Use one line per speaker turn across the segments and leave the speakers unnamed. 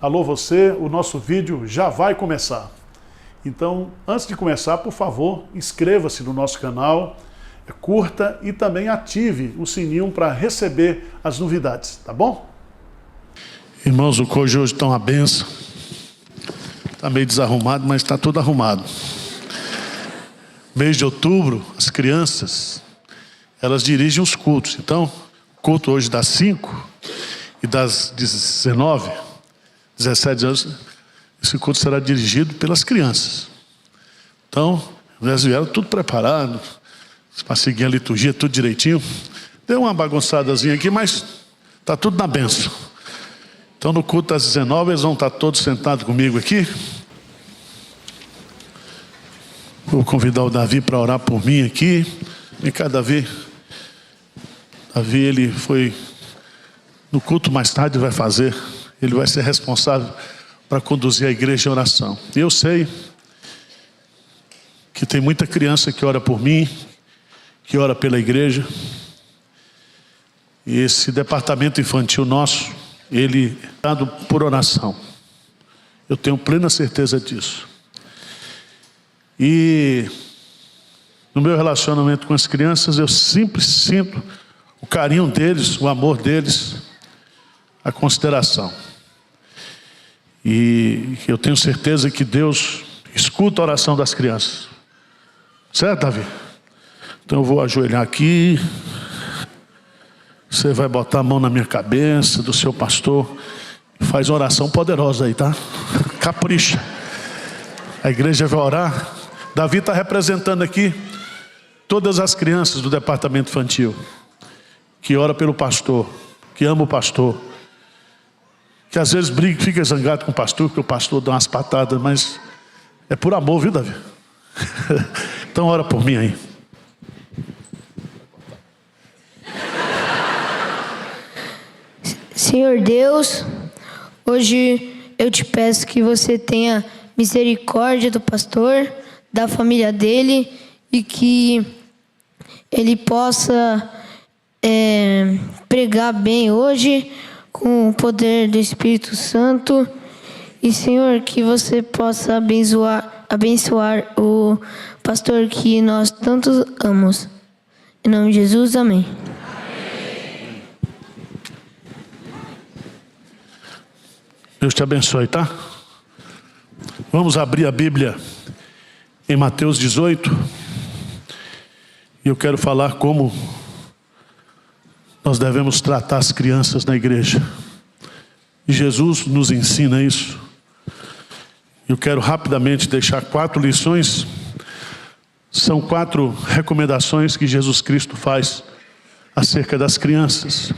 Alô você, o nosso vídeo já vai começar. Então, antes de começar, por favor, inscreva-se no nosso canal, curta e também ative o sininho para receber as novidades, tá bom? Irmãos, o Koji hoje está uma benção. Está meio desarrumado, mas está tudo arrumado. Mês de outubro, as crianças, elas dirigem os cultos. Então, o culto hoje das 5 e das 19, 17 anos, esse culto será dirigido pelas crianças. Então, elas vieram tudo preparado, para seguir a liturgia, tudo direitinho. Deu uma bagunçadazinha aqui, mas está tudo na bênção. Então, no culto das 19, eles vão estar todos sentados comigo aqui. Vou convidar o Davi para orar por mim aqui. Vem cá, Davi. Davi, ele foi no culto mais tarde, vai fazer. Ele vai ser responsável para conduzir a igreja em oração. E eu sei que tem muita criança que ora por mim, que ora pela igreja. E esse departamento infantil nosso, ele é dado por oração. Eu tenho plena certeza disso. E no meu relacionamento com as crianças, eu sempre sinto o carinho deles, o amor deles, a consideração. E eu tenho certeza que Deus escuta a oração das crianças. Certo, Davi? Então eu vou ajoelhar aqui. Você vai botar a mão na minha cabeça, do seu pastor. Faz uma oração poderosa aí, tá? Capricha. A igreja vai orar. Davi está representando aqui todas as crianças do departamento infantil, que ora pelo pastor, que ama o pastor, que às vezes briga, fica zangado com o pastor, porque o pastor dá umas patadas, mas é por amor, viu, Davi? Então ora por mim aí.
Senhor Deus, hoje eu te peço que você tenha misericórdia do pastor, da família dele, e que ele possa pregar bem hoje com o poder do Espírito Santo. E, Senhor, que você possa abençoar o pastor que nós tanto amamos. Em nome de Jesus, amém.
Deus te abençoe, tá? Vamos abrir a Bíblia em Mateus 18. E eu quero falar como nós devemos tratar as crianças na igreja. E Jesus nos ensina isso. Eu quero rapidamente deixar 4 lições. São 4 recomendações que Jesus Cristo faz acerca das crianças.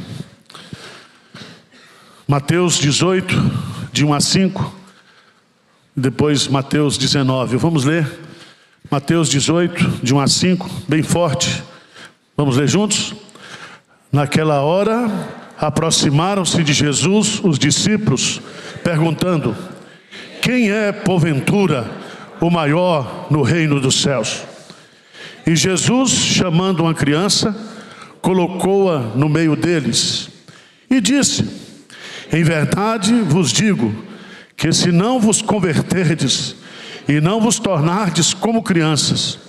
Mateus 18, de 1 a 5. Depois Mateus 19. Vamos ler Mateus 18, de 1 a 5, bem forte. Vamos ler juntos? Naquela hora, aproximaram-se de Jesus os discípulos, perguntando: quem é, porventura, o maior no reino dos céus? E Jesus, chamando uma criança, colocou-a no meio deles e disse: em verdade vos digo, que se não vos converterdes e não vos tornardes como crianças,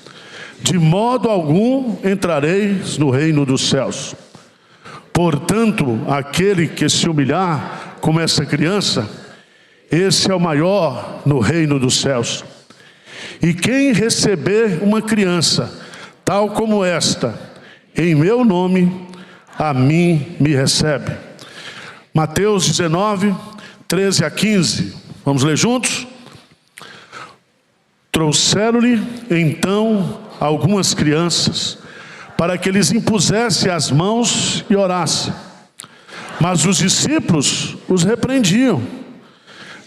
de modo algum entrareis no reino dos céus. Portanto, aquele que se humilhar como essa criança, esse é o maior no reino dos céus. E quem receber uma criança tal como esta, em meu nome, a mim me recebe. Mateus 19, 13 a 15. Vamos ler juntos? Trouxeram-lhe então algumas crianças, para que lhes impusesse as mãos e orasse. Mas os discípulos os repreendiam.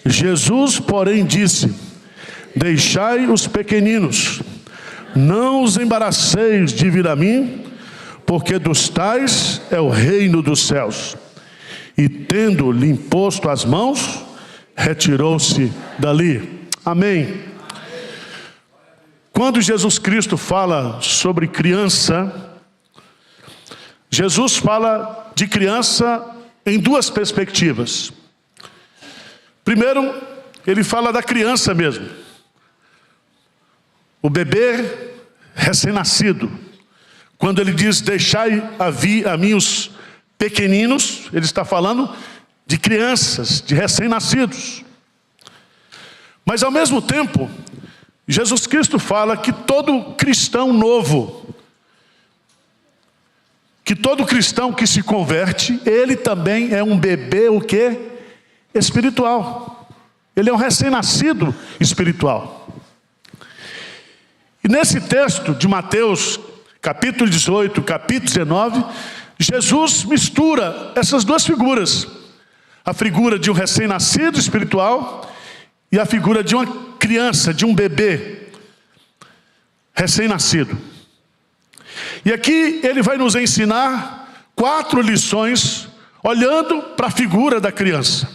Jesus, porém, disse: deixai os pequeninos, não os embaraceis de vir a mim, porque dos tais é o reino dos céus. E tendo-lhe imposto as mãos, retirou-se dali. Amém. Quando Jesus Cristo fala sobre criança, Jesus fala de criança em 2 perspectivas. Primeiro, ele fala da criança mesmo. O bebê recém-nascido. Quando ele diz, deixai a mim os pequeninos, ele está falando de crianças, de recém-nascidos. Mas ao mesmo tempo, Jesus Cristo fala que todo cristão novo, que todo cristão que se converte, ele também é um bebê, o quê? Espiritual. Ele é um recém-nascido espiritual. E nesse texto de Mateus, capítulo 18, capítulo 19, Jesus mistura essas duas figuras. A figura de um recém-nascido espiritual e a figura de uma criança, de um bebê recém-nascido. E aqui ele vai nos ensinar 4 lições, olhando para a figura da criança.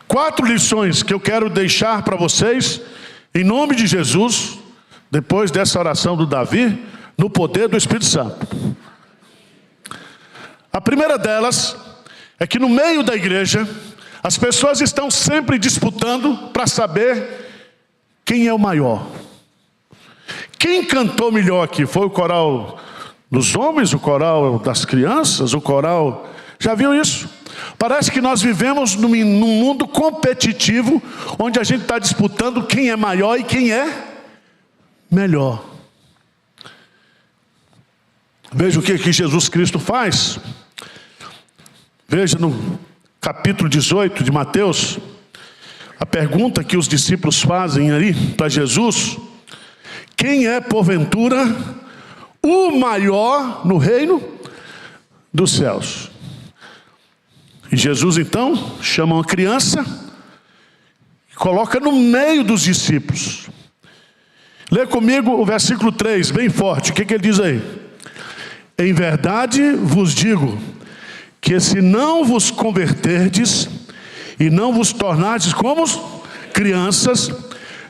4 lições que eu quero deixar para vocês, em nome de Jesus, depois dessa oração do Davi, no poder do Espírito Santo. A primeira delas é que no meio da igreja, as pessoas estão sempre disputando para saber quem é o maior. Quem cantou melhor aqui? Foi o coral dos homens, o coral das crianças, o coral... Já viu isso? Parece que nós vivemos num mundo competitivo, onde a gente está disputando quem é maior e quem é melhor. Veja o que Jesus Cristo faz. Veja no capítulo 18 de Mateus, a pergunta que os discípulos fazem ali para Jesus: quem é, porventura, o maior no reino dos céus? E Jesus então chama uma criança e coloca no meio dos discípulos. Lê comigo o versículo 3, bem forte. O que ele diz aí? Em verdade vos digo, que se não vos converterdes e não vos tornardes como crianças,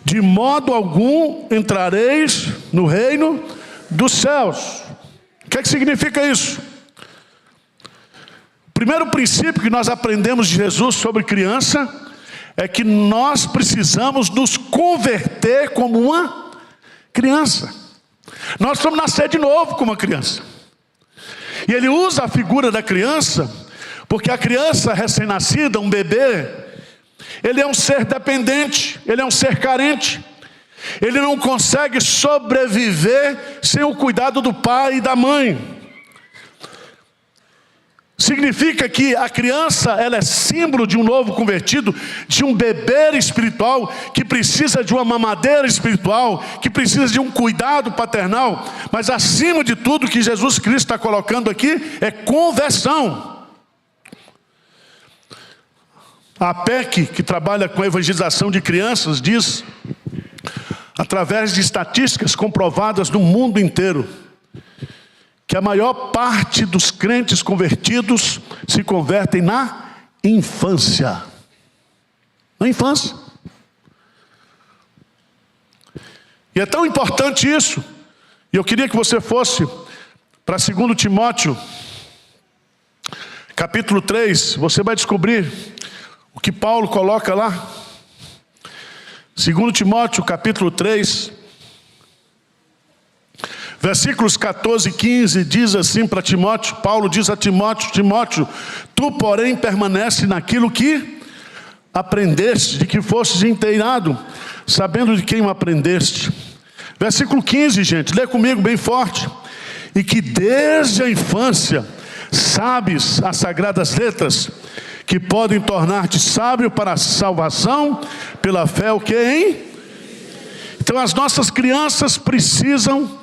de modo algum entrareis no reino dos céus. O que significa isso? O primeiro princípio que nós aprendemos de Jesus sobre criança é que nós precisamos nos converter como uma criança. Nós vamos nascer de novo como uma criança. E ele usa a figura da criança, porque a criança recém-nascida, um bebê, ele é um ser dependente, ele é um ser carente. Ele não consegue sobreviver sem o cuidado do pai e da mãe. Significa que a criança, ela é símbolo de um novo convertido, de um bebê espiritual, que precisa de uma mamadeira espiritual, que precisa de um cuidado paternal. Mas acima de tudo, o que Jesus Cristo está colocando aqui é conversão. A APEC, que trabalha com a evangelização de crianças, diz, através de estatísticas comprovadas no mundo inteiro, que a maior parte dos crentes convertidos se convertem na infância. Na infância. E é tão importante isso. E eu queria que você fosse para 2 Timóteo, capítulo 3. Você vai descobrir o que Paulo coloca lá. 2 Timóteo, capítulo 3. Versículos 14 e 15 diz assim para Timóteo, Paulo diz a Timóteo: Timóteo, tu porém permanece naquilo que aprendeste, de que fostes inteirado, sabendo de quem o aprendeste. Versículo 15, gente, lê comigo bem forte. E que desde a infância sabes as sagradas letras, que podem tornar-te sábio para a salvação, pela fé o que, hein? Então as nossas crianças precisam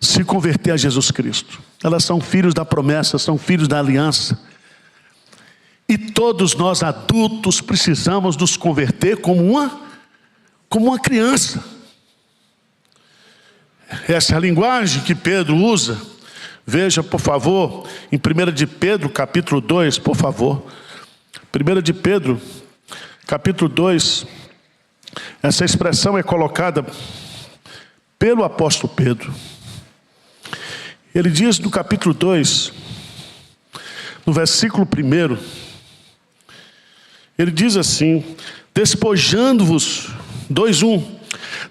se converter a Jesus Cristo. Elas são filhos da promessa, são filhos da aliança. E todos nós adultos precisamos nos converter como uma criança. Essa é a linguagem que Pedro usa. Veja, por favor, em 1 de Pedro, capítulo 2, por favor. 1 de Pedro, capítulo 2. Essa expressão é colocada pelo apóstolo Pedro. Ele diz no capítulo 2, no versículo 1, ele diz assim: despojando-vos, 2:1,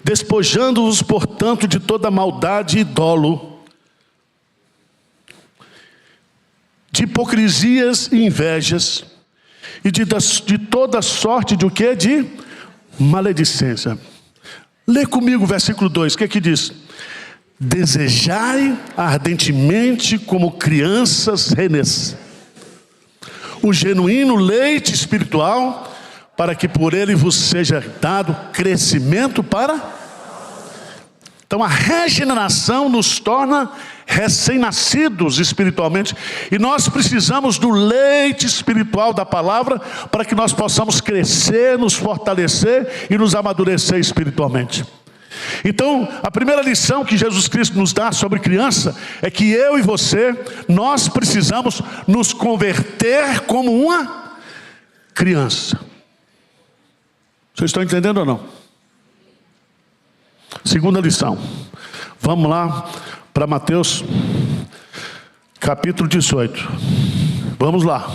despojando-vos, portanto, de toda maldade e dolo, de hipocrisias e invejas, e de toda sorte de o quê? De maledicência. Lê comigo o versículo 2, o que é que diz? Desejai ardentemente como crianças renascidas o genuíno leite espiritual, para que por ele vos seja dado crescimento para... Então a regeneração nos torna recém-nascidos espiritualmente, e nós precisamos do leite espiritual da palavra, para que nós possamos crescer, nos fortalecer e nos amadurecer espiritualmente. Então, a primeira lição que Jesus Cristo nos dá sobre criança é que eu e você, nós precisamos nos converter como uma criança. Vocês estão entendendo ou não? Segunda lição. Vamos lá para Mateus, capítulo 18. Vamos lá.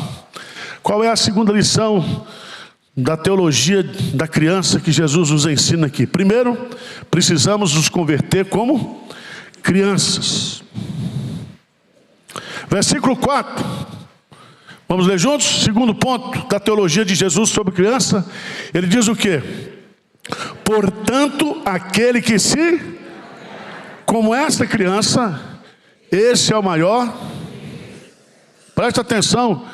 Qual é a segunda lição da teologia da criança que Jesus nos ensina aqui? Primeiro, precisamos nos converter como crianças. Versículo 4. Vamos ler juntos? Segundo ponto da teologia de Jesus sobre criança. Ele diz o quê? Portanto, aquele que se... como esta criança, esse é o maior. Presta atenção,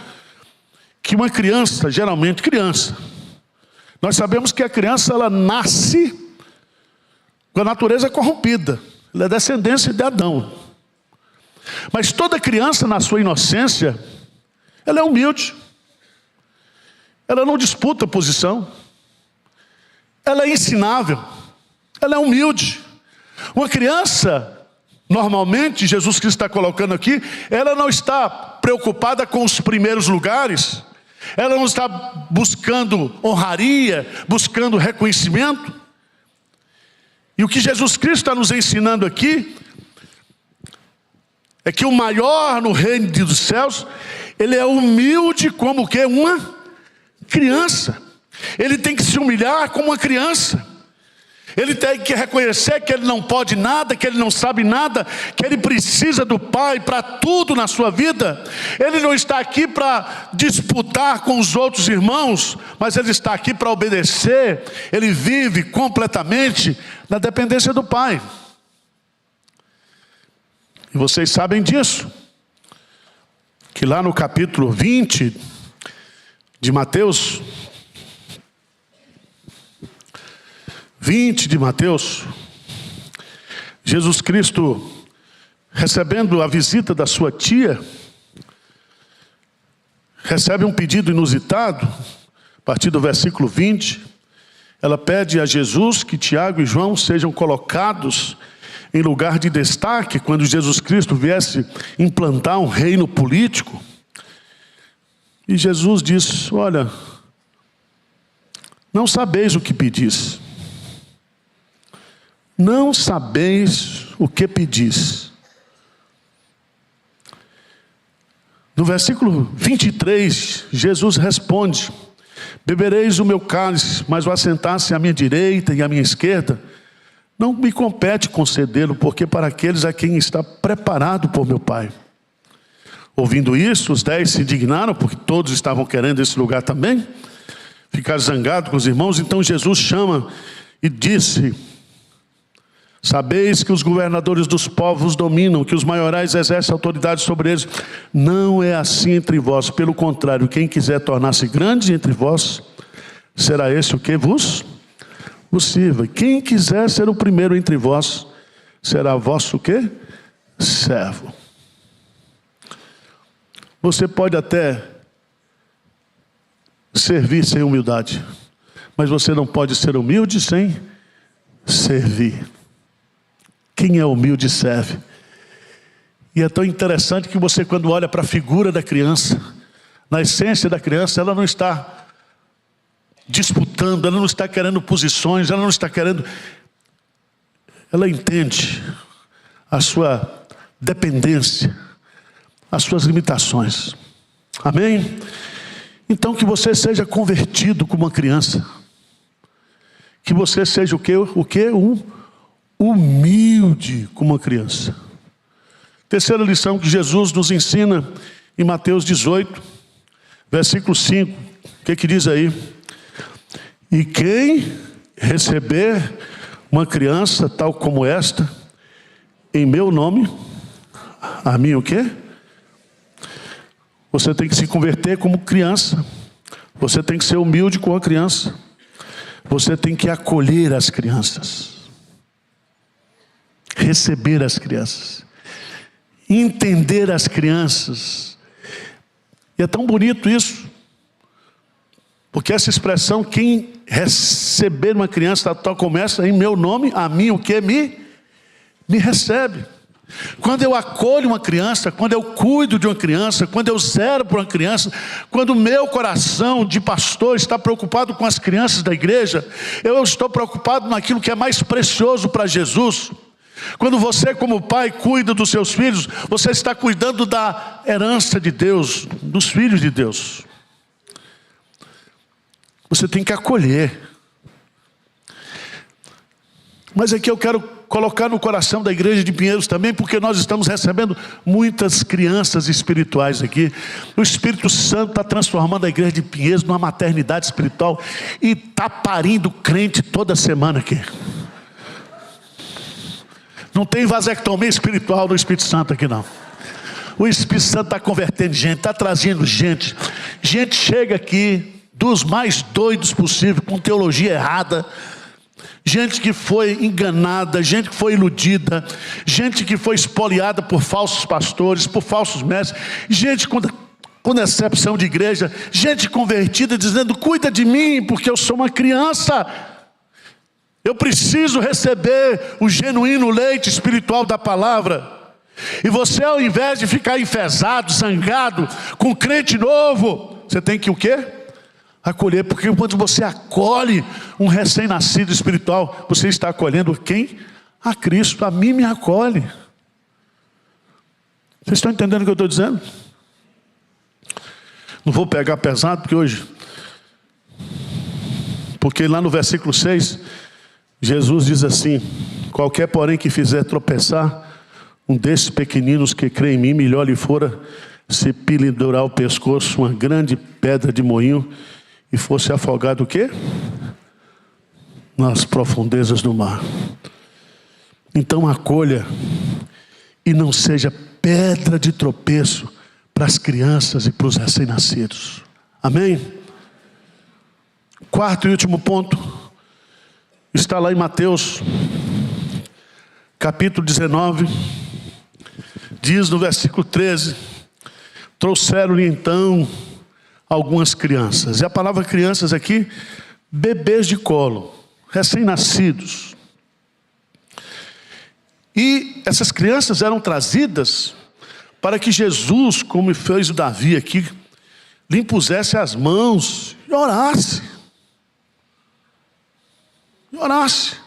que uma criança, geralmente criança, nós sabemos que a criança, ela nasce com a natureza corrompida. Ela é descendência de Adão. Mas toda criança, na sua inocência, ela é humilde. Ela não disputa posição. Ela é ensinável. Ela é humilde. Uma criança, normalmente, Jesus Cristo está colocando aqui, ela não está preocupada com os primeiros lugares. Ela não está buscando honraria, buscando reconhecimento. E o que Jesus Cristo está nos ensinando aqui é que o maior no reino dos céus, ele é humilde como que uma criança. Ele tem que se humilhar como uma criança. Ele tem que reconhecer que ele não pode nada, que ele não sabe nada, que ele precisa do Pai para tudo na sua vida. Ele não está aqui para disputar com os outros irmãos, mas ele está aqui para obedecer. Ele vive completamente na dependência do Pai. E vocês sabem disso, que lá no capítulo 20 de Mateus, 20 de Mateus, Jesus Cristo, recebendo a visita da sua tia, recebe um pedido inusitado. A partir do versículo 20, ela pede a Jesus que Tiago e João sejam colocados em lugar de destaque quando Jesus Cristo viesse implantar um reino político. E Jesus diz: olha, não sabeis o que pedis. Não sabeis o que pedis. No versículo 23, Jesus responde: bebereis o meu cálice, mas o assentar-se à minha direita e à minha esquerda, não me compete concedê-lo, porque para aqueles a quem está preparado por meu Pai. Ouvindo isso, os 10 se indignaram, porque todos estavam querendo esse lugar também, ficaram zangados com os irmãos. Então Jesus chama e disse: sabeis que os governadores dos povos dominam, que os maiorais exercem autoridade sobre eles. Não é assim entre vós, pelo contrário, quem quiser tornar-se grande entre vós, será esse o que vos sirva. Quem quiser ser o primeiro entre vós, será vosso o quê? Servo. Você pode até servir sem humildade, mas você não pode ser humilde sem servir. Quem é humilde serve. E é tão interessante que você, quando olha para a figura da criança, na essência da criança, ela não está disputando, ela não está querendo posições, ela não está querendo... Ela entende a sua dependência, as suas limitações. Amém? Então que você seja convertido como uma criança. Que você seja o quê? Humilde como uma criança. Terceira lição que Jesus nos ensina em Mateus 18, versículo 5. O que diz aí? E quem receber uma criança tal como esta, em meu nome, a mim o quê? Você tem que se converter como criança. Você tem que ser humilde com a criança. Você tem que acolher as crianças. Receber as crianças. Entender as crianças. E é tão bonito isso. Porque essa expressão, quem receber uma criança tal como essa, em meu nome, a mim o que? Me recebe. Quando eu acolho uma criança, quando eu cuido de uma criança, quando eu zelo por uma criança, quando o meu coração de pastor está preocupado com as crianças da igreja, eu estou preocupado naquilo que é mais precioso para Jesus. Quando você como pai cuida dos seus filhos, você está cuidando da herança de Deus, dos filhos de Deus. Você tem que acolher. Mas aqui eu quero colocar no coração da igreja de Pinheiros também, porque nós estamos recebendo muitas crianças espirituais aqui. O Espírito Santo está transformando a igreja de Pinheiros numa maternidade espiritual e está parindo crente toda semana aqui. Não tem vasectomia espiritual do Espírito Santo aqui não. O Espírito Santo está convertendo gente, está trazendo gente. Gente chega aqui dos mais doidos possível, com teologia errada. Gente que foi enganada, gente que foi iludida, gente que foi espoliada por falsos pastores, por falsos mestres, gente com decepção de igreja, gente convertida dizendo, cuida de mim porque eu sou uma criança. Eu preciso receber o genuíno leite espiritual da palavra. E você, ao invés de ficar enfesado, zangado, com crente novo, você tem que o quê? Acolher, porque quando você acolhe um recém-nascido espiritual, você está acolhendo quem? A Cristo. A mim me acolhe. Vocês estão entendendo o que eu estou dizendo? Não vou pegar pesado, porque lá no versículo 6, Jesus diz assim, qualquer porém que fizer tropeçar um desses pequeninos que crê em mim, melhor lhe fora se pendurar o pescoço uma grande pedra de moinho e fosse afogado o quê? Nas profundezas do mar. Então acolha e não seja pedra de tropeço para as crianças e para os recém-nascidos. Amém? Quarto e último ponto está lá em Mateus capítulo 19, diz no versículo 13, trouxeram-lhe então algumas crianças. E a palavra crianças aqui, bebês de colo, recém-nascidos. E essas crianças eram trazidas para que Jesus, como fez o Davi aqui, lhe impusesse as mãos e orasse. E orasse.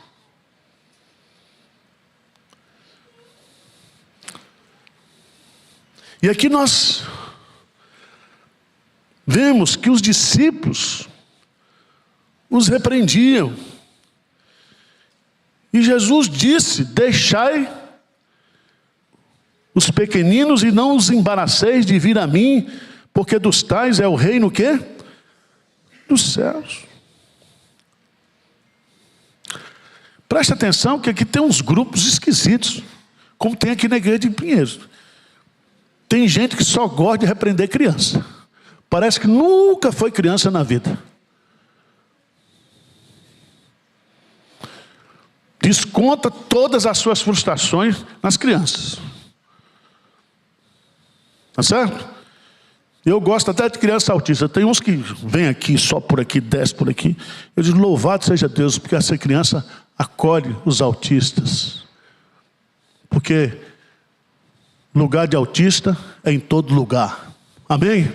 E aqui nós vemos que os discípulos os repreendiam. E Jesus disse, deixai os pequeninos e não os embaraceis de vir a mim, porque dos tais é o reino o quê? Dos céus. Preste atenção que aqui tem uns grupos esquisitos, como tem aqui na igreja de Pinheiros. Tem gente que só gosta de repreender criança. Parece que nunca foi criança na vida. Desconta todas as suas frustrações nas crianças. Tá certo? Eu gosto até de criança autista. Tem uns que vêm aqui, só por aqui, desce por aqui. Eu digo, louvado seja Deus, porque essa criança acolhe os autistas. Porque lugar de autista é em todo lugar. Amém?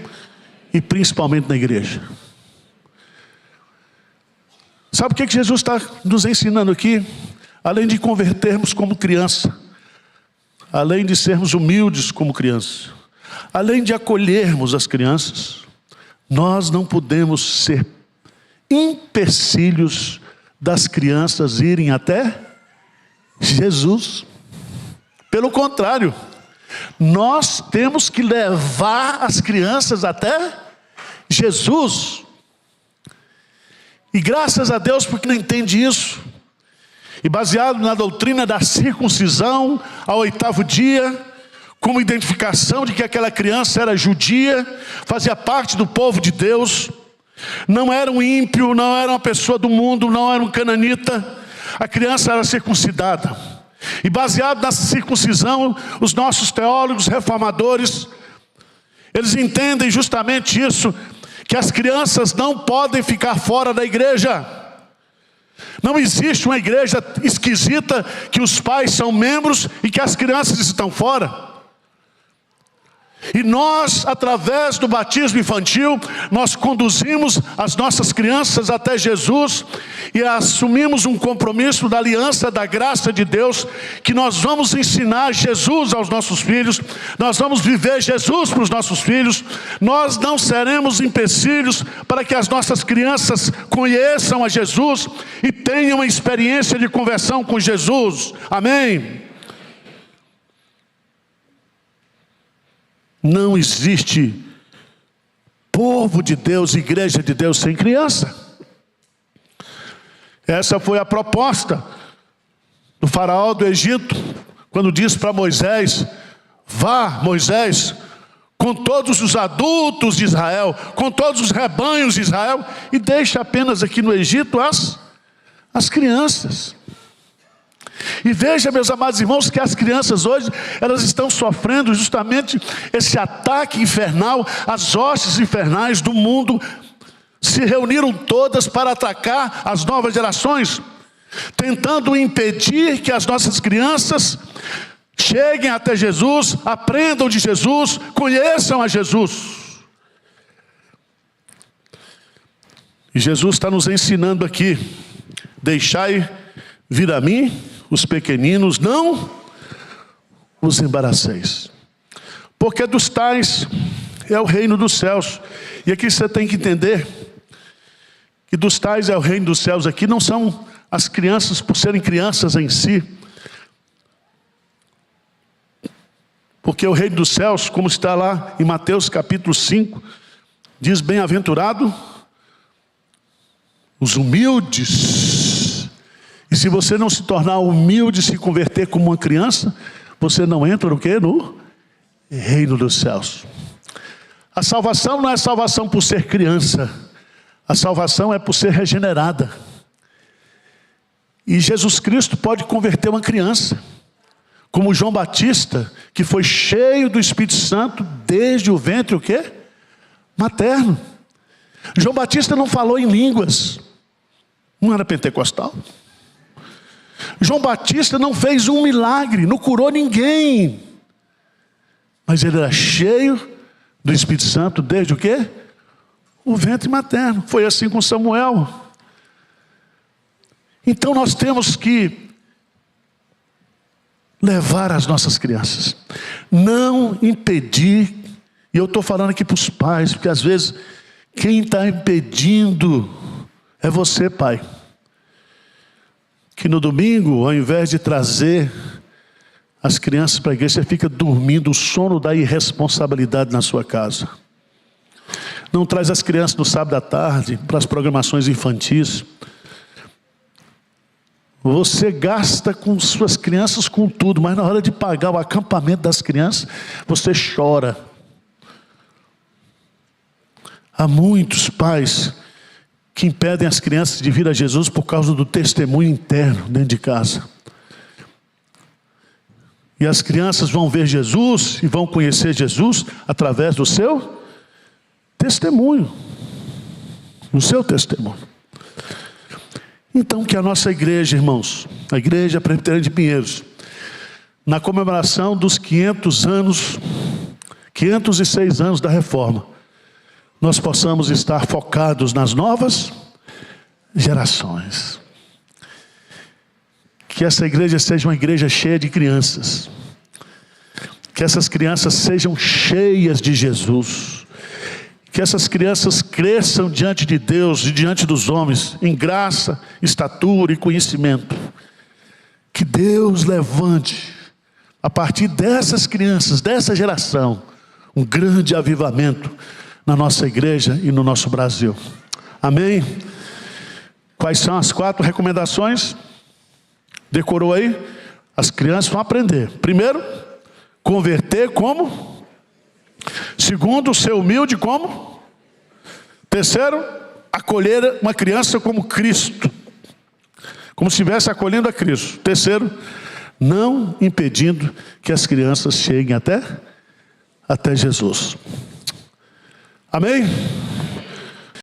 E principalmente na igreja. Sabe o que Jesus está nos ensinando aqui? Além de convertermos como criança, além de sermos humildes como criança, além de acolhermos as crianças, nós não podemos ser empecilhos das crianças irem até Jesus. Pelo contrário, nós temos que levar as crianças até Jesus. E graças a Deus porque não entende isso. E baseado na doutrina da circuncisão ao 8º dia, como identificação de que aquela criança era judia, fazia parte do povo de Deus, não era um ímpio, não era uma pessoa do mundo, não era um cananita. A criança era circuncidada. E baseado na circuncisão, os nossos teólogos reformadores, eles entendem justamente isso, que as crianças não podem ficar fora da igreja. Não existe uma igreja esquisita que os pais são membros e que as crianças estão fora. E nós, através do batismo infantil, nós conduzimos as nossas crianças até Jesus e assumimos um compromisso da aliança da graça de Deus, que nós vamos ensinar Jesus aos nossos filhos, nós vamos viver Jesus para os nossos filhos, nós não seremos empecilhos para que as nossas crianças conheçam a Jesus e tenham uma experiência de conversão com Jesus. Amém? Não existe povo de Deus, igreja de Deus sem criança. Essa foi a proposta do faraó do Egito, quando disse para Moisés: vá, Moisés, com todos os adultos de Israel, com todos os rebanhos de Israel, e deixe apenas aqui no Egito as crianças. E veja, meus amados irmãos, que as crianças hoje, elas estão sofrendo justamente esse ataque infernal. As hostes infernais do mundo se reuniram todas para atacar as novas gerações, tentando impedir que as nossas crianças cheguem até Jesus, aprendam de Jesus, conheçam a Jesus. E Jesus está nos ensinando aqui: deixai vir a mim os pequeninos, não os embaraceis, porque dos tais é o reino dos céus. E aqui você tem que entender que dos tais é o reino dos céus. Aqui não são as crianças por serem crianças em si, porque o reino dos céus, como está lá em Mateus capítulo 5, diz: bem-aventurado os humildes. E se você não se tornar humilde e se converter como uma criança, você não entra no quê? No reino dos céus. A salvação não é salvação por ser criança. A salvação é por ser regenerada. E Jesus Cristo pode converter uma criança. Como João Batista, que foi cheio do Espírito Santo desde o ventre, o quê? Materno. João Batista não falou em línguas. Não era pentecostal. João Batista não fez um milagre, não curou ninguém. Mas ele era cheio do Espírito Santo desde o quê? O ventre materno. Foi assim com Samuel. Então nós temos que levar as nossas crianças. Não impedir. E eu estou falando aqui para os pais, porque às vezes quem está impedindo é você, pai. Que no domingo, ao invés de trazer as crianças para a igreja, você fica dormindo o sono da irresponsabilidade na sua casa. Não traz as crianças no sábado à tarde para as programações infantis. Você gasta com suas crianças com tudo, mas na hora de pagar o acampamento das crianças, você chora. Há muitos pais que impedem as crianças de vir a Jesus por causa do testemunho interno dentro de casa. E as crianças vão ver Jesus e vão conhecer Jesus através do seu testemunho. No seu testemunho. Então que a nossa igreja, irmãos, a Igreja Presbiteriana de Pinheiros, na comemoração dos 506 anos da Reforma, nós possamos estar focados nas novas gerações. Que essa igreja seja uma igreja cheia de crianças. Que essas crianças sejam cheias de Jesus. Que essas crianças cresçam diante de Deus e diante dos homens, em graça, estatura e conhecimento. Que Deus levante, a partir dessas crianças, dessa geração, um grande avivamento na nossa igreja e no nosso Brasil. Amém? Quais são as 4 recomendações? Decorou aí? As crianças vão aprender. Primeiro, converter como? Segundo, ser humilde como? Terceiro, acolher uma criança como Cristo. Como se estivesse acolhendo a Cristo. Terceiro, não impedindo que as crianças cheguem até Jesus. Amém?